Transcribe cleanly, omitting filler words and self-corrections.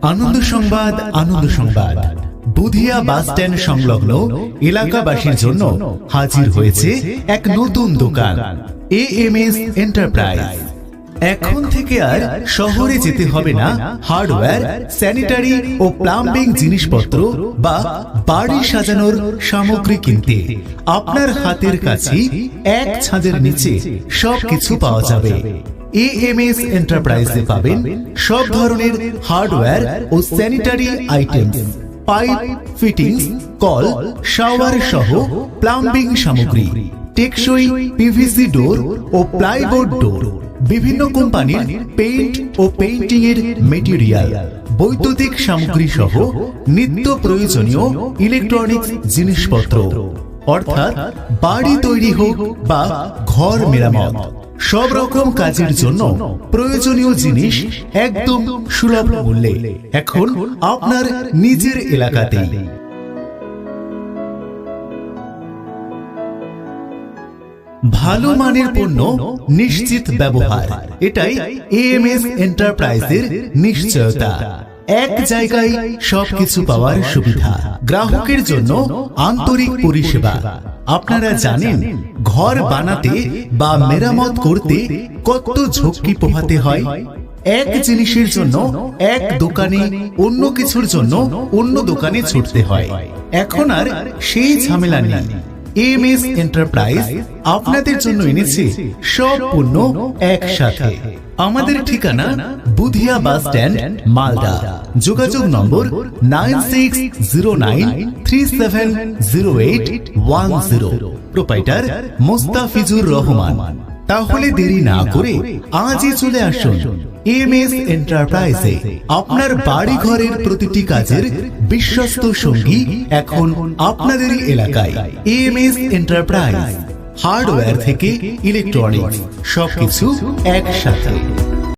আনন্দ সংবাদ, আনন্দ সংবাদ। Budhia bus stand সংলগ্ন এলাকাবাসীর জন্য হাজির হয়েছে এক নতুন দোকান, এএমএস এন্টারপ্রাইজ। এখন থেকে আর শহরে যেতে হবে না হার্ডওয়্যার, স্যানিটারি ও প্লাম্বিং জিনিসপত্র বা বাড়ি সাজানোর সামগ্রী কিনতে। আপনার হাতের কাছে এক ছাদের নিচে সবকিছু পাওয়া যাবে। এএমএস এন্টারপ্রাইজে পাবেন সব ধরনের হার্ডওয়্যার ও স্যানিটারি আইটেমস, পাইপ ফিটিংস, কল, শাওয়ার সহ প্লাম্বিং সামগ্রী, টেকসই পিভিসি ডোর ও প্লাইবোর্ড ডোর, বিভিন্ন কোম্পানির পেইন্ট ও পেইন্টিং এর মেটেরিয়াল, বৈদ্যুতিক সামগ্রী সহ নিত্য প্রয়োজনীয় ইলেকট্রনিক্স জিনিসপত্র, অর্থাৎ বাড়ি তৈরি হোক বা ঘর মেরামত, সব রকম কাজের জন্য প্রয়োজনীয় জিনিস একদম সুলভ মূল্যে এখন আপনার নিজের এলাকাতেই। ভালো মানের পণ্য, নিশ্চিত ব্যবহার, এটাই এএমএস এন্টারপ্রাইজের নিশ্চয়তা। এক জায়গায় সবকিছু পাওয়ার সুবিধা, গ্রাহকের জন্য আন্তরিক পরিষেবা। আপনারা জানেন ঘর বানাতে বা মেরামত করতে কত ঝক্কি পোহাতে হয়। এক জিনিসের জন্য এক দোকানে, অন্য কিছুর জন্য অন্য দোকানে ছুটতে হয়। এখন আর সেই ঝামেলা নেই। এএমএস এন্টারপ্রাইজ আপনাদের জন্য এনেছে সব পণ্য একসাথে। আমাদের ঠিকানা বুধিয়া বাস স্ট্যান্ড, মালদা। যোগাযোগ নম্বর 9609370810। প্রোপাইটার মোস্তাফিজুর রহমান। তাহলে দেরি না করে আজই চলে আসুন এএমএস এন্টারপ্রাইজে। আপনার বাড়ি ঘরের প্রতিটি কাজের বিশ্বস্ত সঙ্গী এখন আপনাদেরই এলাকায়। এএমএস এন্টারপ্রাইজ, হার্ডওয়্যার থেকে ইলেকট্রনিক্স, সবকিছু একসাথে।